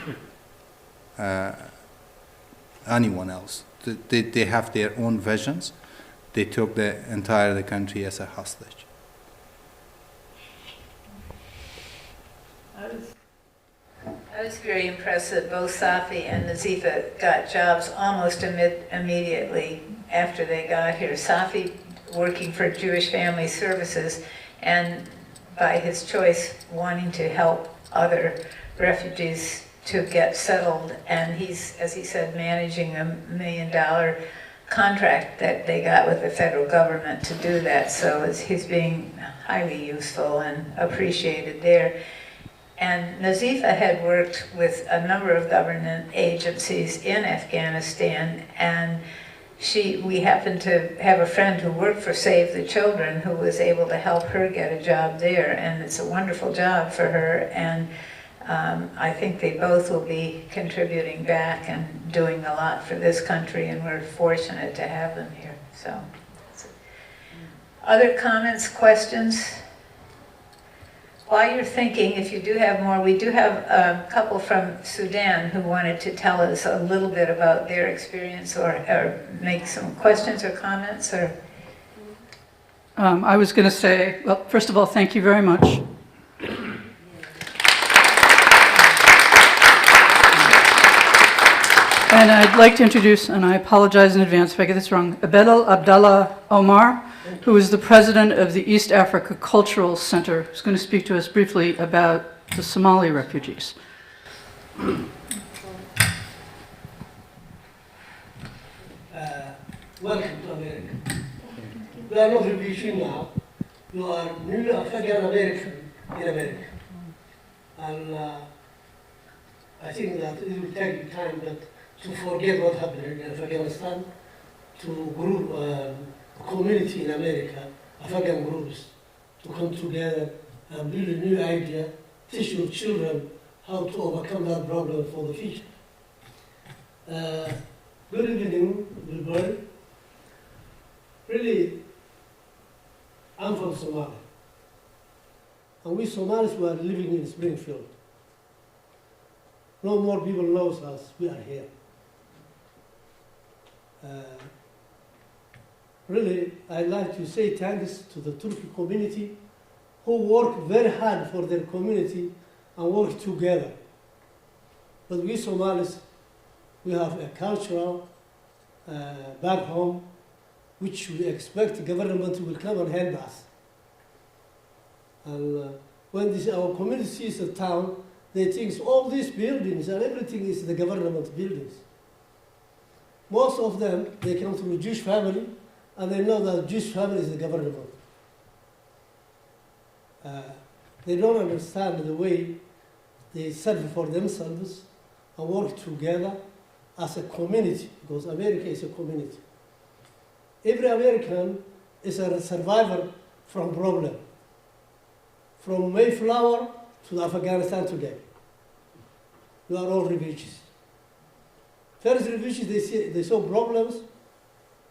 anyone else. They have their own visions. They took the entire country as a hostage. I was very impressed that both Safie and Nazifa got jobs almost immediately after they got here. Safie working for Jewish Family Services, and by his choice wanting to help other refugees to get settled, and he's, as he said, managing $1 million contract that they got with the federal government to do that, so he's being highly useful and appreciated there. And Nazifa had worked with a number of government agencies in Afghanistan, and we happened to have a friend who worked for Save the Children who was able to help her get a job there, and it's a wonderful job for her, and I think they both will be contributing back and doing a lot for this country, and we're fortunate to have them here. So, other comments, questions? While you're thinking, if you do have more, we do have a couple from Sudan who wanted to tell us a little bit about their experience or make some questions or comments. Or I was going to say, well, first of all, thank you very much. And I'd like to introduce, and I apologize in advance if I get this wrong, Bedel Omar, who is the president of the East Africa Cultural Center, who's going to speak to us briefly about the Somali refugees. Welcome to America. We are not refugees now. You are new African American in America. And I think that it will take time to forget what happened in Afghanistan, to group community in America, Afghan groups, to come together and build a new idea, teach your children how to overcome that problem for the future. Good evening, everybody. Really, I'm from Somalia. And we Somalis were living in Springfield. No more people know us, we are here. Really, I'd like to say thanks to the Turkey community who work very hard for their community and work together. But we Somalis, we have a cultural back home which we expect the government will come and help us. And when our community sees a town, they think all these buildings and everything is the government buildings. Most of them, they come from a Jewish family, and they know that Jewish family is the government. They don't understand the way they serve for themselves and work together as a community, because America is a community. Every American is a survivor from problem. From Mayflower to Afghanistan today. We are all refugees. First refugees, they saw problems.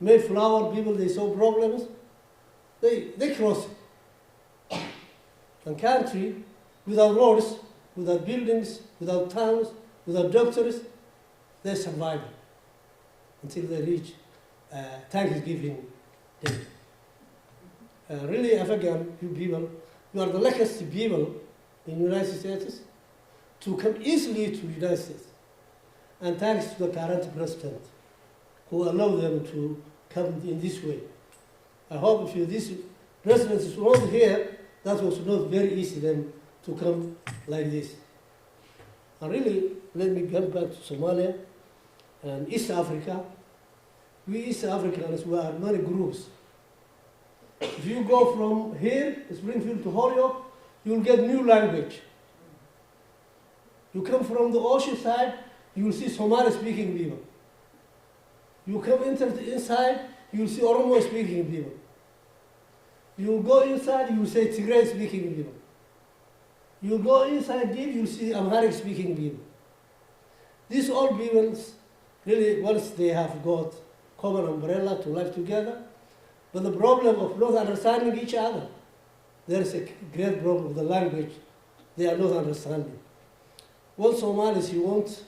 Mayflower people, they saw problems. They crossed. And country without roads, without buildings, without towns, without doctors, they survived until they reach Thanksgiving Day. Really, Afghan people, you are the luckiest people in the United States to come easily to the United States. And thanks to the current president who allowed them to come in this way. I hope if this president is not here, that was not very easy then to come like this. And really, let me get back to Somalia and East Africa. We East Africans, we are many groups. If you go from here, Springfield to Holyoke, you will get new language. You come from the ocean side, you will see Somali speaking people. You come inside, you will see Oromo speaking people. You go inside, you will see Tigray speaking people. You go inside deep, you will see Amharic speaking people. These all people, really, once they have got common umbrella to live together, but the problem of not understanding each other, there is a great problem with the language. They are not understanding. One Somalis, he wants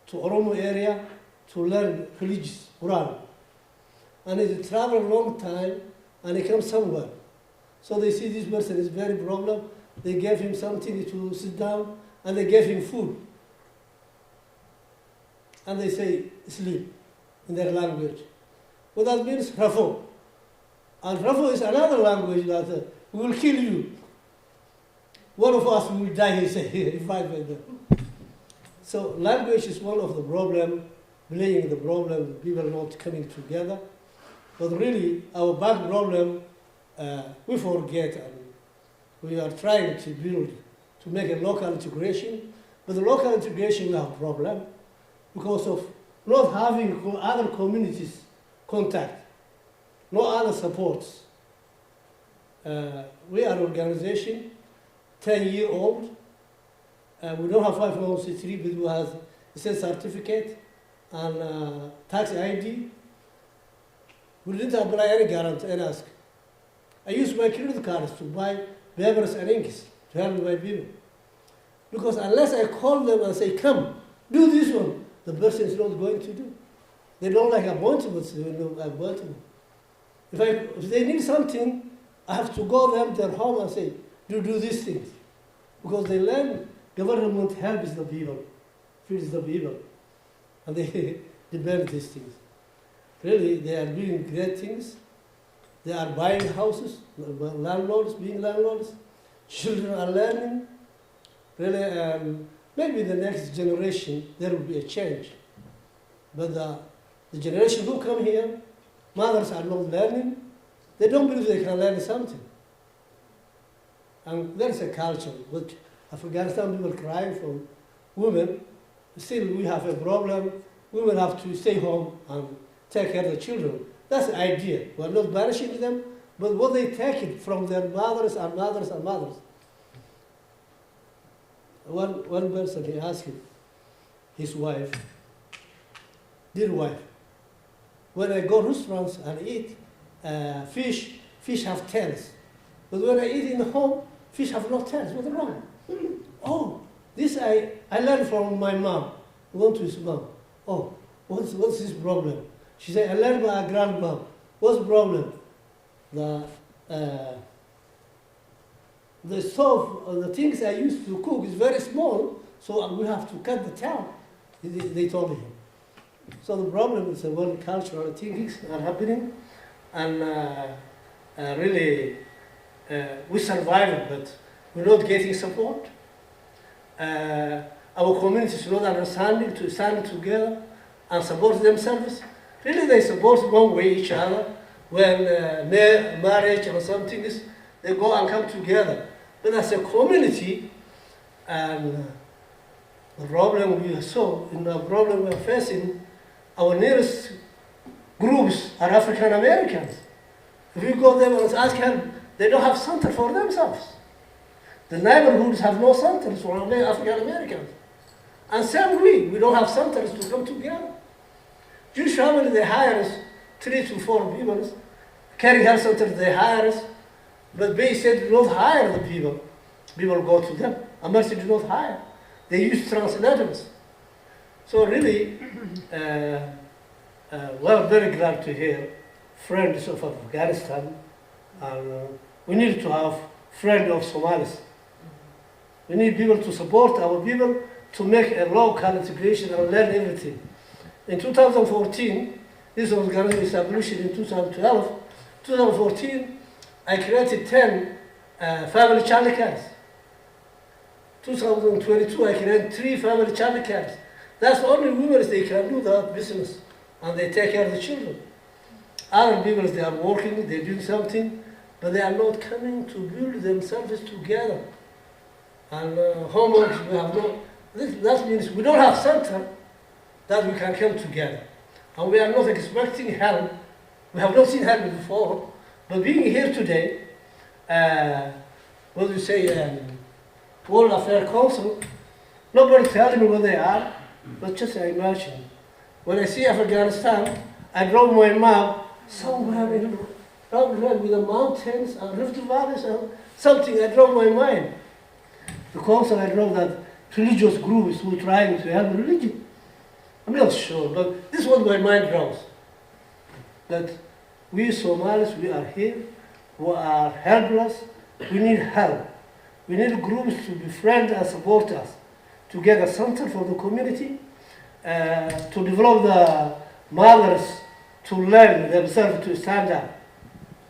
to Oromo area to learn religious Quran. And he travel a long time and he comes somewhere. So they see this person is very problem. They gave him something to sit down and they gave him food. And they say sleep in their language. Well, that means Rafo. And Rafo is another language that will kill you. One of us will die, he said, if I were there. So language is one of the problem, playing the problem, people not coming together. But really, our back problem, we forget, and we are trying to build, to make a local integration. But the local integration, we have a problem because of not having other communities contact, no other supports. We are an organization, 10-year-old. We don't have 501c3, but we have a sales certificate and tax ID. We didn't apply any guarantee and ask. I use my credit cards to buy papers and inks to help my people. Because unless I call them and say, come, do this one, the person is not going to do. They don't like appointments, they don't like appointments. If they need something, I have to go them their home and say, do these things. Because they learn government helps the people, feeds the people, and they depend these things. Really, they are doing great things. They are buying houses, landlords, being landlords. Children are learning. Really, maybe the next generation, there will be a change. But the generation who come here, mothers are not learning. They don't believe they can learn something. And there is a culture, but Afghanistan people crying for women. Still, we have a problem. Women have to stay home and take care of the children. That's the idea. We are not banishing them, but what they take it from their mothers and mothers and mothers. One person, he asked his wife, dear wife, when I go to restaurants and eat fish have tails. But when I eat in the home, fish have no tails. What's wrong? Oh, this I learned from my mom. I went to his mom. Oh, what's this problem? She said, I learned by a grandma. What's the problem? The stove, the things I used to cook is very small, so we have to cut the tail. They told him. So the problem is one cultural things are happening, and really we survive, but we're not getting support. Our community is not understanding to stand together and support themselves. Really, they support one way each other. When marriage or something is, they go and come together. But as a community, and the problem we saw, in the problem we are facing, our nearest groups are African Americans. If you go there and ask help, they don't have center for themselves. The neighborhoods have no centers for African Americans. And same we don't have centers to come together. Jewish family, they hire us 3 to 4 people. Caring health centers, they hire us. But they said, do not hire the people. People go to them. Mercy do not hire. They use translators. So really, we're very glad to hear friends of Afghanistan. And we need to have friends of Somalis. We need people to support our people to make a local integration and learn everything. In 2014, this was going to be established in 2012. 2014, I created 10 family child cares. 2022, I created 3 family child cares. That's the only women they can do that business, and they take care of the children. Other people, they are working, they're doing something, but they are not coming to build themselves together. And homework, we have no, that means we don't have center that we can come together. And we are not expecting help. We have not seen help before, but being here today, what do you say, World Affairs Council, nobody telling me what they are, but just imagine. When I see Afghanistan, I draw my map somewhere in with the mountains and rift valleys and something, I draw my mind. The council, I draw that religious groups who are trying to help religion. I'm not sure, but this is what my mind draws. That we Somalis, we are here, we are helpless, we need help. We need groups to befriend and support us, to get a center for the community, to develop the mothers to learn themselves to stand up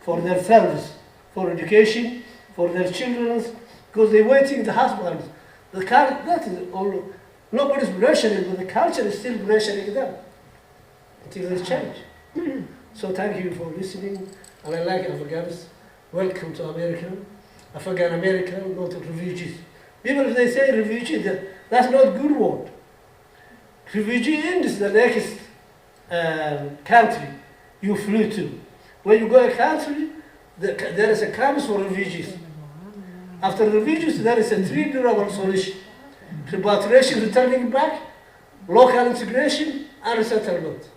for themselves, for education, for their children, because they're waiting the husbands. That is all. Nobody's pressuring, but the culture is still pressuring them until they change. So thank you for listening, and I like Afghans. Welcome to America. Afghan American, not refugees. People, if they say refugee, that's not a good word. Refugee is the next country you flew to. When you go to a country, there is a camp for refugees. After refugees, there is a 3 durable solution. Repatriation, returning back, local integration, and resettlement.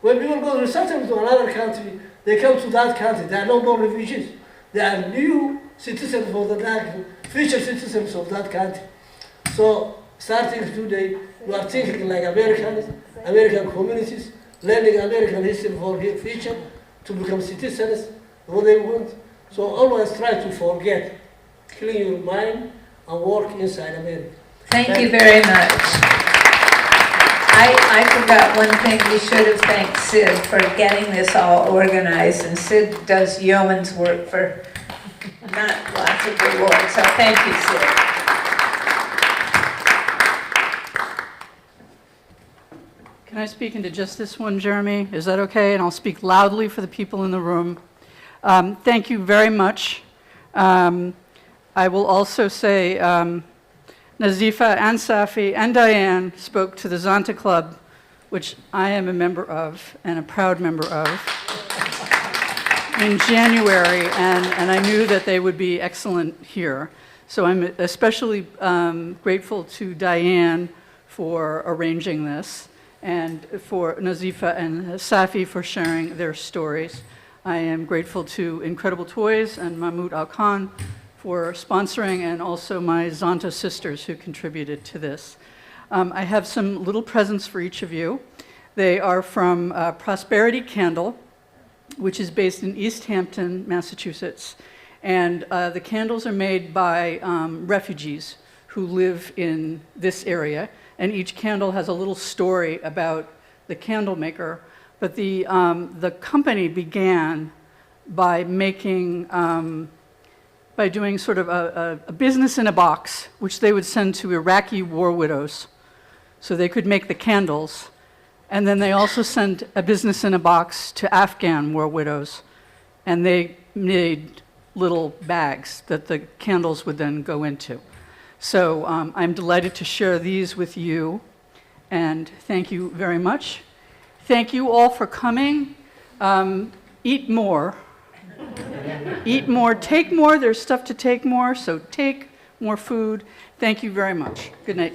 When people go to resettlement to another country, they come to that country. They are no more refugees. They are new citizens for the country, future citizens of that country. So, starting today, we are thinking like Americans, American communities, learning American history for the future, to become citizens, what they want. So always try to forget, clean your mind, and work inside America. Thank you very much. I forgot one thing. We should have thanked Sid for getting this all organized, and Sid does yeoman's work for not lots of rewards. So thank you, Sid. Can I speak into just this one, Jeremy? Is that okay? And I'll speak loudly for the people in the room. Thank you very much. I will also say Nazifa and Safie and Dianne spoke to the Zonta Club, which I am a member of and a proud member of, in January, and I knew that they would be excellent here. So I'm especially grateful to Dianne for arranging this, and for Nazifa and Safie for sharing their stories. I am grateful to Incredible Toys and Mahmoud Al-Khan for sponsoring, and also my Zonta sisters who contributed to this. I have some little presents for each of you. They are from Prosperity Candle, which is based in East Hampton, Massachusetts. And the candles are made by refugees who live in this area. And each candle has a little story about the candle maker. But the company began by making, by doing sort of a business in a box, which they would send to Iraqi war widows so they could make the candles. And then they also sent a business in a box to Afghan war widows, and they made little bags that the candles would then go into. So I'm delighted to share these with you, and thank you very much. Thank you all for coming. Eat more. Eat more, take more. There's stuff to take more, so take more food. Thank you very much. Good night.